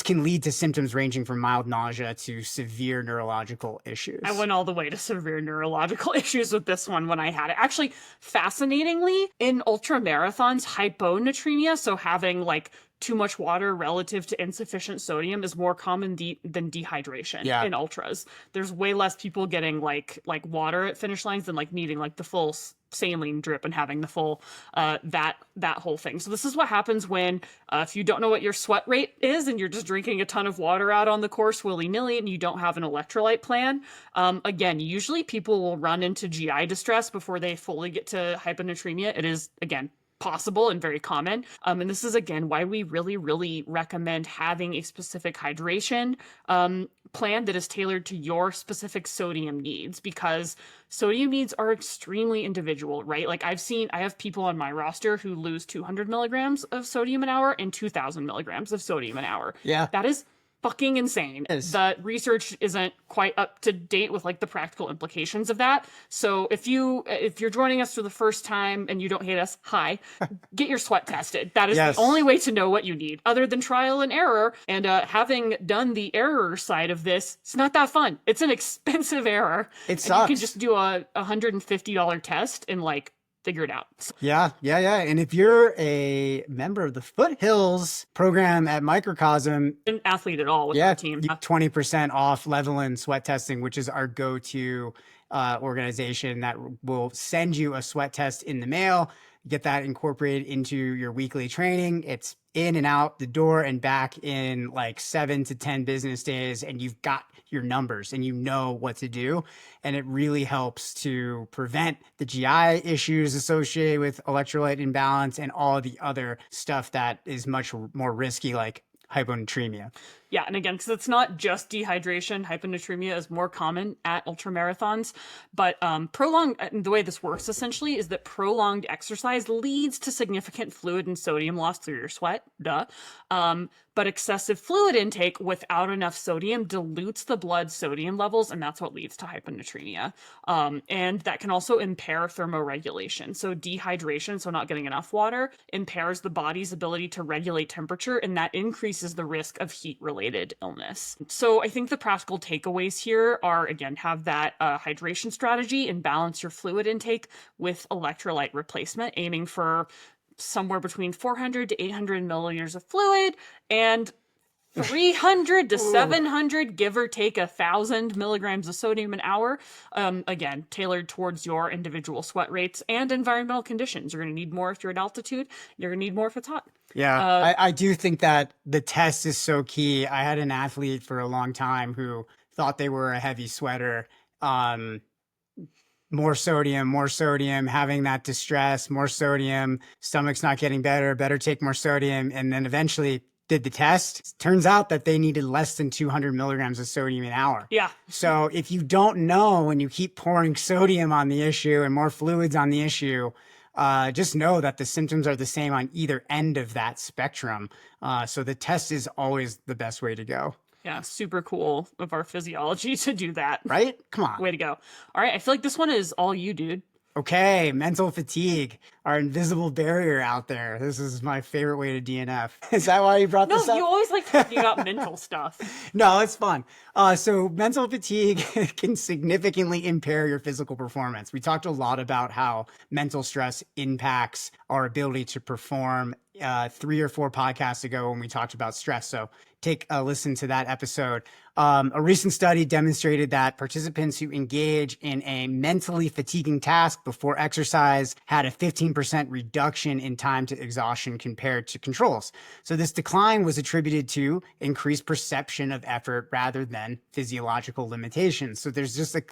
can lead to symptoms ranging from mild nausea to severe neurological issues.
I went all the way to severe neurological issues with this one when I had it. Actually, fascinatingly, in ultramarathons, hyponatremia, so having like too much water relative to insufficient sodium, is more common than dehydration in ultras. There's way less people getting like water at finish lines than like needing like the full saline drip and having the full that whole thing. So this is what happens when if you don't know what your sweat rate is and you're just drinking a ton of water out on the course willy-nilly and you don't have an electrolyte plan. Again, usually people will run into GI distress before they fully get to hyponatremia. It is, again, possible and very common. And this is, again, why we really, really recommend having a specific hydration plan that is tailored to your specific sodium needs, because sodium needs are extremely individual, right? Like I have people on my roster who lose 200 milligrams of sodium an hour and 2000 milligrams of sodium an hour.
Yeah.
That is fucking insane. The research isn't quite up to date with like the practical implications of that. So if you're joining us for the first time and you don't hate us, hi, get your sweat tested. That is the only way to know what you need, other than trial and error. And having done the error side of this, it's not that fun. It's an expensive error.
It sucks.
You can just do a $150 test and like figure it out.
Yeah. And if you're a member of the Foothills program at Microcosm,
an athlete at all with our team,
20% off Levelin sweat testing, which is our go-to organization that will send you a sweat test in the mail. Get that incorporated into your weekly training. It's in and out the door and back in like 7 to 10 business days, and you've got your numbers and you know what to do. And it really helps to prevent the GI issues associated with electrolyte imbalance and all the other stuff that is much more risky, like hyponatremia.
Yeah, and again, because it's not just dehydration, hyponatremia is more common at ultramarathons, but the way this works essentially is that prolonged exercise leads to significant fluid and sodium loss through your sweat, but excessive fluid intake without enough sodium dilutes the blood sodium levels, and that's what leads to hyponatremia. And that can also impair thermoregulation. So dehydration, so not getting enough water, impairs the body's ability to regulate temperature, and that increases the risk of heat-related illness. So I think the practical takeaways here are, again, have that hydration strategy and balance your fluid intake with electrolyte replacement, aiming for somewhere between 400 to 800 milliliters of fluid and 300 to 700, give or take 1,000 milligrams of sodium an hour. Again, tailored towards your individual sweat rates and environmental conditions. You're going to need more if you're at altitude. You're going to need more if it's hot.
Yeah, I do think that the test is so key. I had an athlete for a long time who thought they were a heavy sweater. More sodium, having that distress, more sodium, stomach's not getting better take more sodium. And then eventually did the test. Turns out that they needed less than 200 milligrams of sodium an hour.
Yeah.
So if you don't know and you keep pouring sodium on the issue and more fluids on the issue, just know that the symptoms are the same on either end of that spectrum. So the test is always the best way to go.
Yeah, super cool of our physiology to do that.
Right? Come on.
Way to go. All right, I feel like this one is all you, dude.
Okay, mental fatigue, our invisible barrier out there. This is my favorite way to DNF. Is that why you brought this up?
No, you always like talking about mental stuff.
No, it's fun. So mental fatigue can significantly impair your physical performance. We talked a lot about how mental stress impacts our ability to perform 3 or 4 podcasts ago when we talked about stress. So take a listen to that episode. A recent study demonstrated that participants who engage in a mentally fatiguing task before exercise had a 15% reduction in time to exhaustion compared to controls. So this decline was attributed to increased perception of effort rather than physiological limitations. So there's just a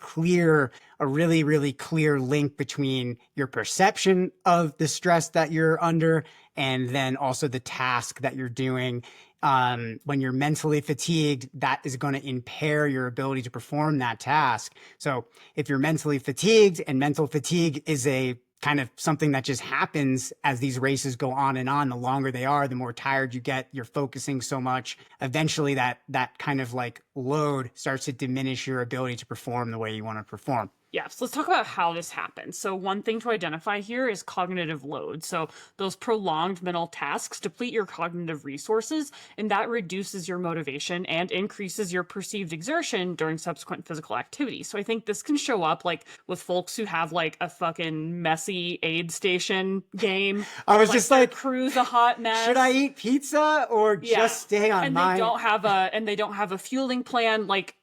really, really clear link between your perception of the stress that you're under and then also the task that you're doing. When you're mentally fatigued, that is going to impair your ability to perform that task. So if you're mentally fatigued, and mental fatigue is a kind of something that just happens as these races go on and on, the longer they are, the more tired you get, you're focusing so much. Eventually that kind of like load starts to diminish your ability to perform the way you want to perform.
Yeah, so let's talk about how this happens. So one thing to identify here is cognitive load. So those prolonged mental tasks deplete your cognitive resources, and that reduces your motivation and increases your perceived exertion during subsequent physical activity. So I think this can show up like with folks who have like a fucking messy aid station game.
I was just like,
crew's a hot mess.
Should I eat pizza or just stay on
and
mine?
They don't have a fueling plan. Like,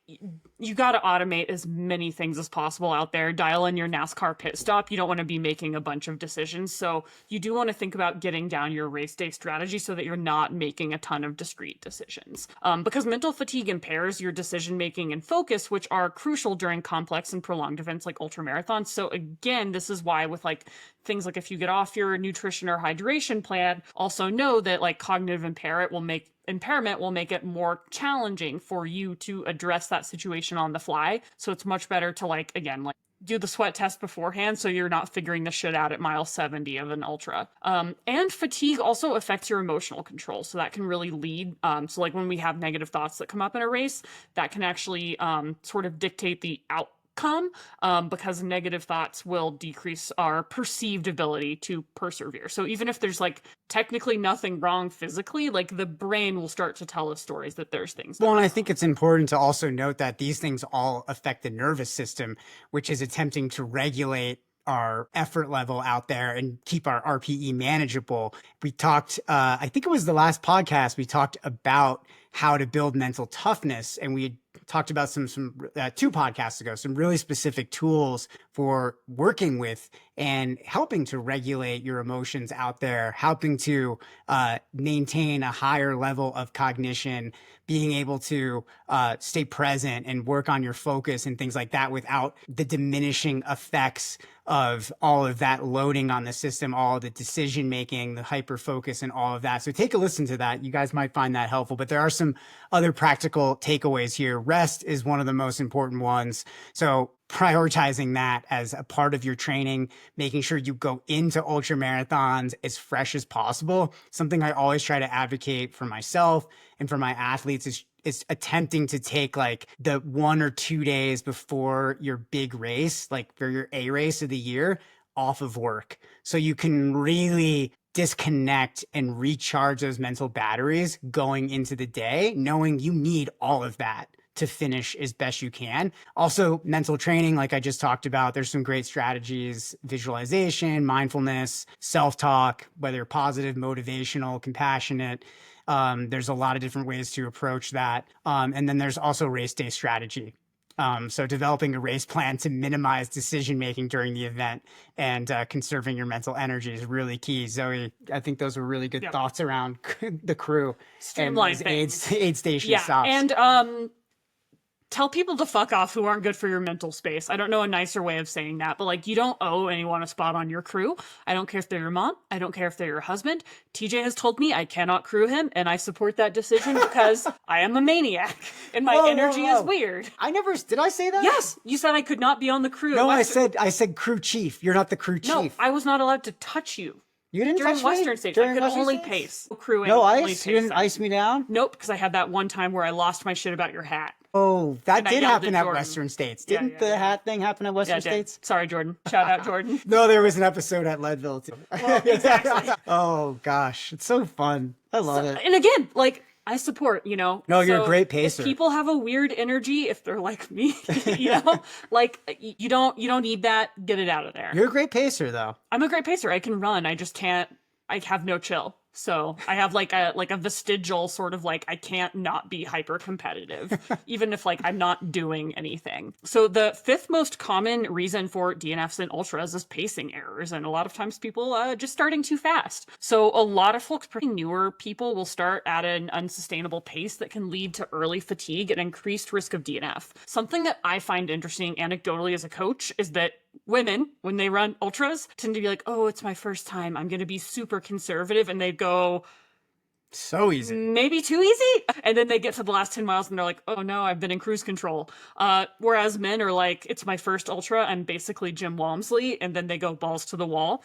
you got to automate as many things as possible out there. Dial in your NASCAR pit stop. You don't want to be making a bunch of decisions. So you do want to think about getting down your race day strategy so that you're not making a ton of discrete decisions. Because mental fatigue impairs your decision making and focus, which are crucial during complex and prolonged events like ultramarathons. So again, this is why with like things like if you get off your nutrition or hydration plan, also know that like cognitive impairment will make it more challenging for you to address that situation on the fly. So it's much better to like, again, like do the sweat test beforehand so you're not figuring the shit out at mile 70 of an ultra. And fatigue also affects your emotional control. So that can really lead. So like when we have negative thoughts that come up in a race, that can actually sort of dictate the outcome, because negative thoughts will decrease our perceived ability to persevere. So even if there's like technically nothing wrong physically, like the brain will start to tell us stories that there's things.
Well, and I think it's important to also note that these things all affect the nervous system, which is attempting to regulate our effort level out there and keep our RPE manageable. We talked, I think it was the last podcast, we talked about how to build mental toughness, and we talked about some 2 podcasts ago, some really specific tools for working with and helping to regulate your emotions out there, helping to maintain a higher level of cognition, being able to stay present and work on your focus and things like that without the diminishing effects of all of that loading on the system, all of the decision making, the hyper focus and all of that. So take a listen to that. You guys might find that helpful, but there are some other practical takeaways here. Rest is one of the most important ones. So prioritizing that as a part of your training, making sure you go into ultra marathons as fresh as possible. Something I always try to advocate for myself and for my athletes is attempting to take like the 1 or 2 days before your big race, like for your A race of the year, off of work. So you can really disconnect and recharge those mental batteries going into the day, knowing you need all of that to finish as best you can. Also, mental training, like I just talked about, there's some great strategies: visualization, mindfulness, self-talk, whether positive, motivational, compassionate. There's a lot of different ways to approach that. And then there's also race day strategy. So developing a race plan to minimize decision-making during the event and conserving your mental energy is really key. Zoe, I think those were really good thoughts around the crew
Streamline
and aid station stops.
And tell people to fuck off who aren't good for your mental space. I don't know a nicer way of saying that, but like, you don't owe anyone a spot on your crew. I don't care if they're your mom. I don't care if they're your husband. TJ has told me I cannot crew him, and I support that decision because I am a maniac and my energy is weird.
Did I say that?
Yes, you said I could not be on the crew.
No, I said crew chief. You're not the crew chief.
No, I was not allowed to touch you.
You didn't
during
touch
Western
me?
States.
During
I could
Western
only
States?
pace. Crewing.
No
only
ice? You didn't ice me down?
Nope, because I had that one time where I lost my shit about your hat.
Oh, that
And I
did
yelled
happen
at
at
Jordan.
Western States.
Yeah,
Didn't
yeah,
the
yeah.
hat thing happen at Western
Yeah, it did.
States?
Sorry, Jordan. Shout out, Jordan.
No, there was an episode at Leadville too.
Well, exactly.
Oh gosh, it's so fun. I love it.
And again, like, I support, you know.
No, you're a
So
great pacer.
If people have a weird energy, if they're like me, you know, like you don't need that. Get it out of there.
You're a great pacer though.
I'm a great pacer. I can run. I just can't. I have no chill. So I have like a vestigial sort of like, I can't not be hyper competitive, even if like I'm not doing anything. So the 5th most common reason for DNFs and ultras is pacing errors. And a lot of times people just starting too fast. So a lot of folks, pretty newer people, will start at an unsustainable pace that can lead to early fatigue and increased risk of DNF. Something that I find interesting anecdotally as a coach is that women, when they run ultras, tend to be like, oh, it's my first time, I'm going to be super conservative. And they go,
so easy.
maybe too easy. And then they get to the last 10 miles and they're like, oh no, I've been in cruise control. Whereas men are like, it's my first ultra, I'm basically Jim Walmsley. And then they go balls to the wall.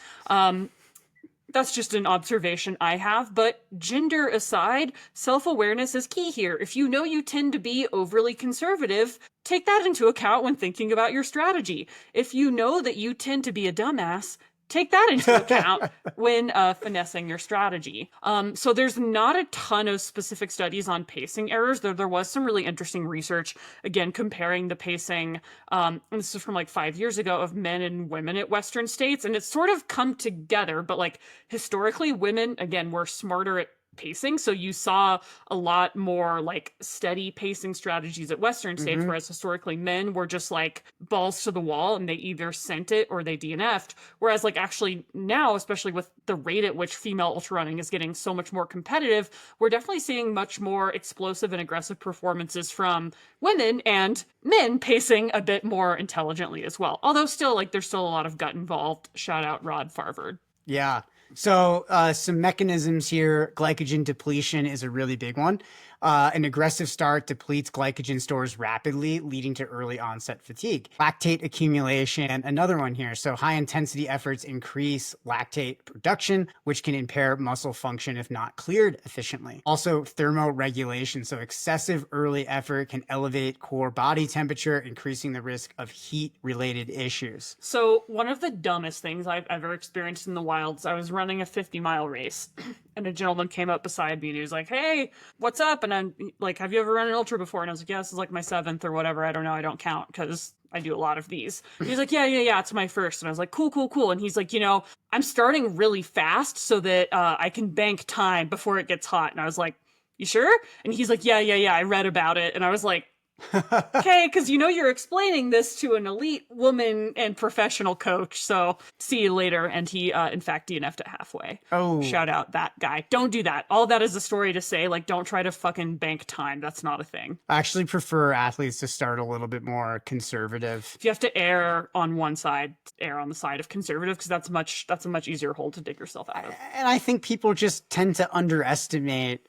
That's just an observation I have, but gender aside, self-awareness is key here. If you know you tend to be overly conservative, take that into account when thinking about your strategy. If you know that you tend to be a dumbass, take that into account when finessing your strategy. So there's not a ton of specific studies on pacing errors. There was some really interesting research, again, comparing the pacing, and this is from like 5 years ago, of men and women at Western states. And it's sort of come together, but like historically, women, again, were smarter at pacing. So you saw a lot more like steady pacing strategies at Western states, whereas historically men were just like balls to the wall and they either sent it or they DNF'd. Whereas like actually now, especially with the rate at which female ultra running is getting so much more competitive, we're definitely seeing much more explosive and aggressive performances from women, and men pacing a bit more intelligently as well. Although still, like, there's still a lot of gut involved. Shout out Rod Farvard.
Yeah. So some mechanisms here. Glycogen depletion is a really big one. An aggressive start depletes glycogen stores rapidly, leading to early onset fatigue. Lactate accumulation, and another one here. So high intensity efforts increase lactate production, which can impair muscle function if not cleared efficiently. Also thermoregulation. So excessive early effort can elevate core body temperature, increasing the risk of heat-related issues.
So one of the dumbest things I've ever experienced in the wilds, I was running a 50-mile race and a gentleman came up beside me and he was like, hey, what's up? And I'm like, have you ever run an ultra before? And I was like, yeah, this is like my 7th or whatever. I don't know. I don't count because I do a lot of these. He's like, yeah, it's my first. And I was like, cool. And he's like, I'm starting really fast so that I can bank time before it gets hot. And I was like, you sure? And he's like, yeah, I read about it. And I was like, okay, because you're explaining this to an elite woman and professional coach, so see you later. And he in fact DNF'd it halfway.
Oh,
shout out that guy. Don't do that. All that is a story to say, like, don't try to fucking bank time. That's not a thing.
I actually prefer athletes to start a little bit more conservative.
If you have to err on one side, err on the side of conservative, because that's a much easier hole to dig yourself out of.
And I think people just tend to overestimate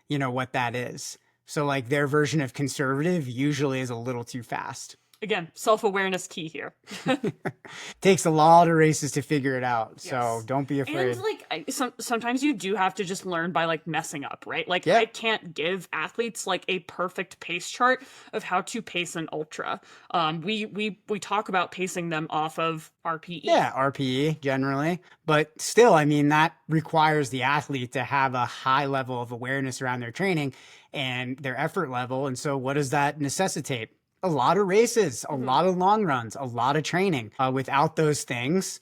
what that is. So like their version of conservative usually is a little too fast.
Again, self-awareness key here.
Takes a lot of races to figure it out.
Yes.
So don't be afraid.
And like sometimes you do have to just learn by like messing up, right? Like
Yeah.
I can't give athletes like a perfect pace chart of how to pace an ultra. We talk about pacing them off of RPE.
Yeah, RPE generally. But still, I mean, that requires the athlete to have a high level of awareness around their training and their effort level. And so what does that necessitate? A lot of races, a lot of long runs, a lot of training. Without those things,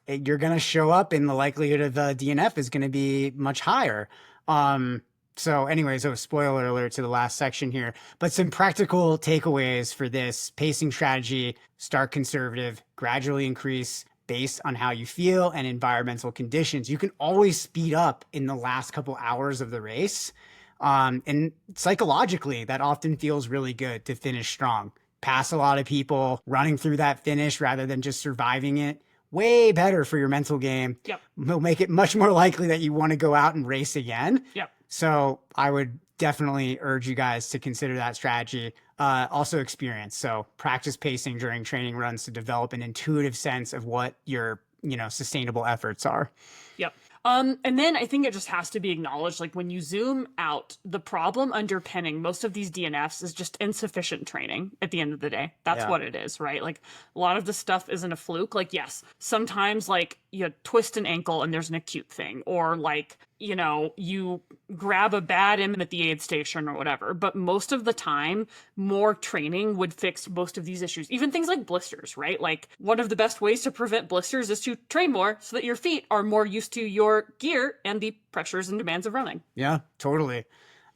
you're going to show up and the likelihood of DNF is going to be much higher. So anyways, spoiler alert to the last section here, but some practical takeaways for this pacing strategy: start conservative, gradually increase based on how you feel and environmental conditions. You can always speed up in the last couple hours of the race. And psychologically, that often feels really good to finish strong. Pass a lot of people, running through that finish rather than just surviving it. Way better for your mental game.
Yep.
Will make it much more likely that you want to go out and race again.
Yep.
So I would definitely urge you guys to consider that strategy. Also experience. So practice pacing during training runs to develop an intuitive sense of what your, sustainable efforts are.
Yep. And then I think it just has to be acknowledged, like when you zoom out, the problem underpinning most of these DNFs is just insufficient training at the end of the day. That's what it is, right? Like a lot of the stuff isn't a fluke. Like, yes, sometimes like you twist an ankle and there's an acute thing, or like, you grab a bad M at the aid station or whatever. But most of the time, more training would fix most of these issues. Even things like blisters, right? Like one of the best ways to prevent blisters is to train more so that your feet are more used to your gear and the pressures and demands of running.
Yeah, totally.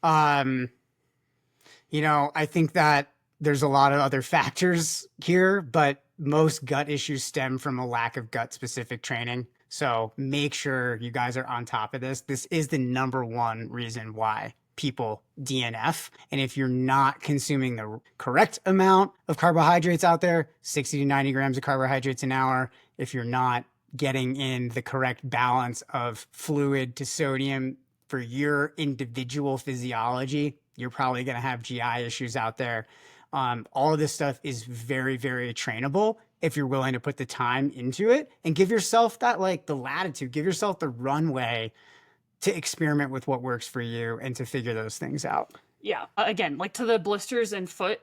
I think that there's a lot of other factors here, but most gut issues stem from a lack of gut-specific training. So make sure you guys are on top of this. This is the number one reason why people DNF. And if you're not consuming the correct amount of carbohydrates out there, 60 to 90 grams of carbohydrates an hour, if you're not getting in the correct balance of fluid to sodium for your individual physiology, you're probably going to have GI issues out there. All of this stuff is very, very trainable if you're willing to put the time into it and give yourself that, like, the latitude, give yourself the runway to experiment with what works for you and to figure those things out.
Yeah. Again, like to the blisters and foot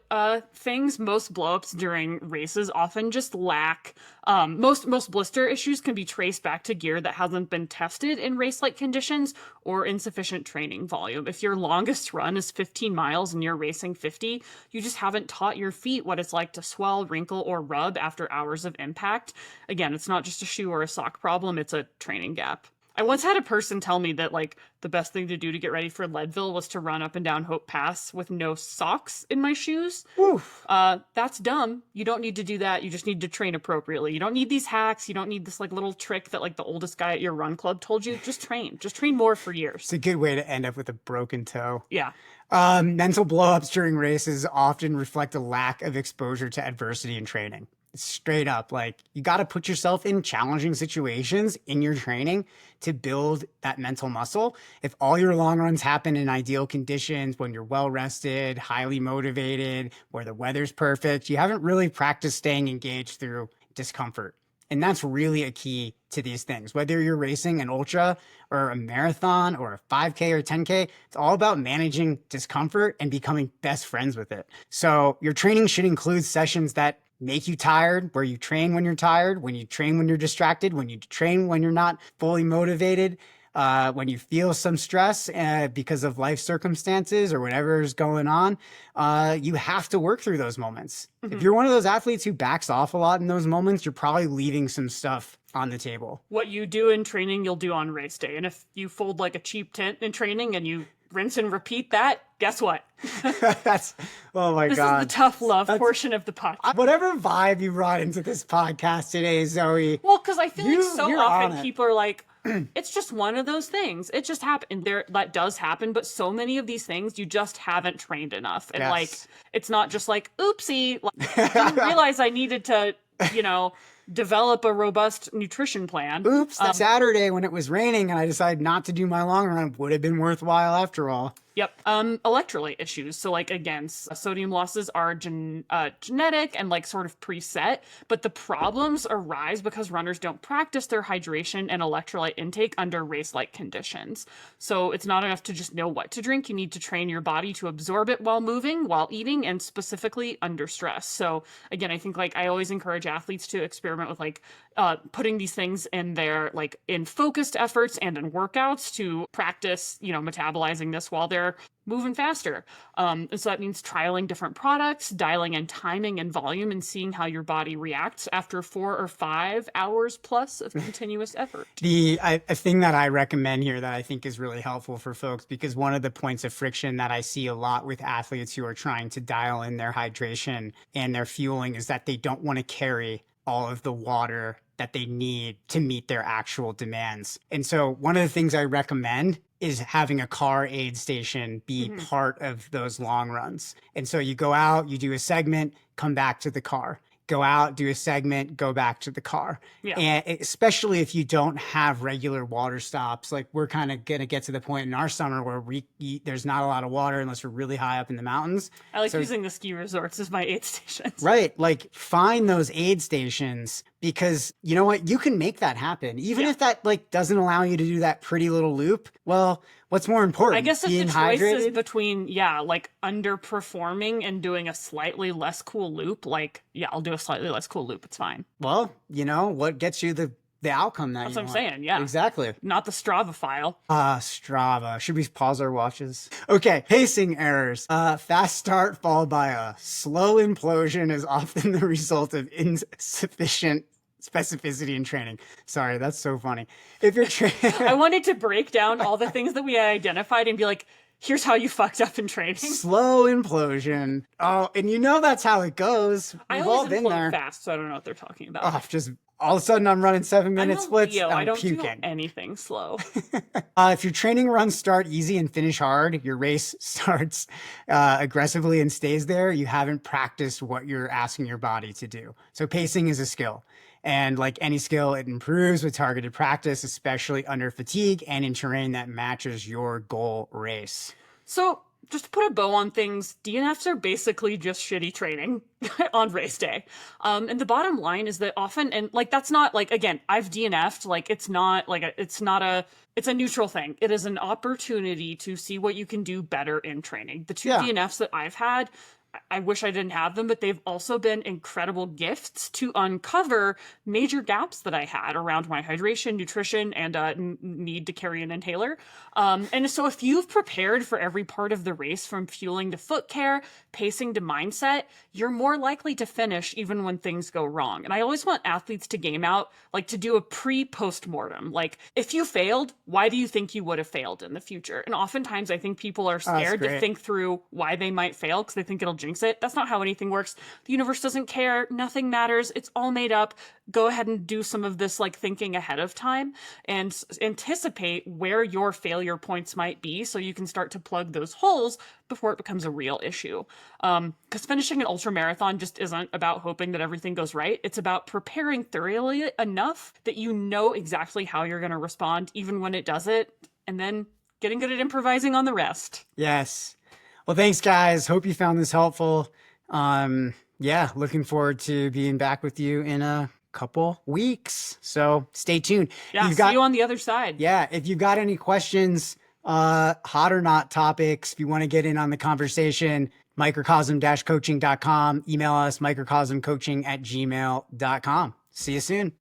things, most blowups during races often just lack, most blister issues can be traced back to gear that hasn't been tested in race-like conditions or insufficient training volume. If your longest run is 15 miles and you're racing 50, you just haven't taught your feet what it's like to swell, wrinkle, or rub after hours of impact. Again, it's not just a shoe or a sock problem, it's a training gap. I once had a person tell me that, like, the best thing to do to get ready for Leadville was to run up and down Hope Pass with no socks in my shoes.
Oof.
That's dumb. You don't need to do that. You just need to train appropriately. You don't need these hacks. You don't need this, like, little trick that, like, the oldest guy at your run club told you. Just train. Just train more for years.
It's a good way to end up with a broken toe.
Yeah.
Mental blowups during races often reflect a lack of exposure to adversity in training. Straight up, like, you got to put yourself in challenging situations in your training to build that mental muscle. If all your long runs happen in ideal conditions, when you're well rested, highly motivated, where the weather's perfect, you haven't really practiced staying engaged through discomfort. And that's really a key to these things. Whether you're racing an ultra or a marathon or a 5K or 10K, it's all about managing discomfort and becoming best friends with it. So your training should include sessions that make you tired, where you train when you're tired, when you train when you're distracted, when you train when you're not fully motivated, when you feel some stress because of life circumstances or whatever is going on. You have to work through those moments. Mm-hmm. If you're one of those athletes who backs off a lot in those moments, you're probably leaving some stuff on the table.
What you do in training, you'll do on race day. And if you fold like a cheap tent in training and you rinse and repeat that, guess what?
That's, oh my God.
This is the tough love portion of the podcast.
Whatever vibe you brought into this podcast today, Zoe.
Well, because I feel like so often people are like, it's just one of those things. It just happened. That does happen, but so many of these things you just haven't trained enough. And like, it's not just like, oopsie, like, I didn't realize I needed to, develop a robust nutrition plan.
Oops, that Saturday when it was raining and I decided not to do my long run would have been worthwhile after all.
Yep. Electrolyte issues. So like, again, sodium losses are genetic and like sort of preset, but the problems arise because runners don't practice their hydration and electrolyte intake under race-like conditions. So it's not enough to just know what to drink. You need to train your body to absorb it while moving, while eating, and specifically under stress. So again, I think like I always encourage athletes to experiment with like putting these things in their like in focused efforts and in workouts to practice, metabolizing this while they're moving faster. And so that means trialing different products, dialing in timing and volume, and seeing how your body reacts after 4 or 5 hours plus of continuous effort.
A thing that I recommend here that I think is really helpful for folks, because one of the points of friction that I see a lot with athletes who are trying to dial in their hydration and their fueling is that they don't want to carry all of the water that they need to meet their actual demands. And so one of the things I recommend is having a car aid station be part of those long runs. And so you go out, you do a segment, come back to the car. Go out, do a segment, go back to the car. Yeah. And especially if you don't have regular water stops, like we're kind of going to get to the point in our summer where there's not a lot of water unless we're really high up in the mountains.
I like using the ski resorts as my aid stations.
Right. Like find those aid stations because you know what? You can make that happen. Even if that like doesn't allow you to do that pretty little loop. Well, what's more important?
I guess if the choice is between, like underperforming and doing a slightly less cool loop, I'll do a slightly less cool loop. It's fine.
Well, what gets you the outcome
That's
you
what
want.
I'm saying, yeah.
Exactly.
Not the Strava file.
Strava. Should we pause our watches? Okay, pacing errors. Fast start followed by a slow implosion is often the result of insufficient specificity in training. Sorry, that's so funny. If you're
I wanted to break down all the things that we identified and be like, here's how you fucked up in training.
Slow implosion. Oh, and that's how it goes. We've all been there.
Fast, so I don't know what they're talking about.
Oh, just all of a sudden I'm running 7-minute splits.
Leo.
I'm
I don't
puking.
do anything slow.
If your training runs start easy and finish hard, your race starts aggressively and stays there, you haven't practiced what you're asking your body to do. So pacing is a skill. And like any skill, it improves with targeted practice, especially under fatigue and in terrain that matches your goal race.
So just to put a bow on things, DNFs are basically just shitty training on race day. And the bottom line is that often, and like, that's not like, again, I've DNF'd, like, it's not like, it's a neutral thing. It is an opportunity to see what you can do better in training. The two DNFs that I've had, I wish I didn't have them, but they've also been incredible gifts to uncover major gaps that I had around my hydration, nutrition, and need to carry an inhaler. And so if you've prepared for every part of the race, from fueling to foot care, pacing to mindset, you're more likely to finish even when things go wrong. And I always want athletes to game out, like to do a pre-post-mortem. Like, if you failed, why do you think you would have failed in the future? And oftentimes I think people are scared to think through why they might fail because they think it'll jinx it. That's not how anything works. The universe doesn't care. Nothing matters. It's all made up. Go ahead and do some of this like thinking ahead of time and anticipate where your failure points might be so you can start to plug those holes before it becomes a real issue. Because finishing an ultramarathon just isn't about hoping that everything goes right. It's about preparing thoroughly enough that you know exactly how you're going to respond even when it does it, and then getting good at improvising on the rest.
Yes. Well, thanks, guys. Hope you found this helpful. Yeah, looking forward to being back with you in a couple weeks. So stay tuned.
Yeah, see you on the other side.
Yeah, if you've got any questions, hot or not topics, if you want to get in on the conversation, microcosm-coaching.com, email us microcosmcoaching@gmail.com. See you soon.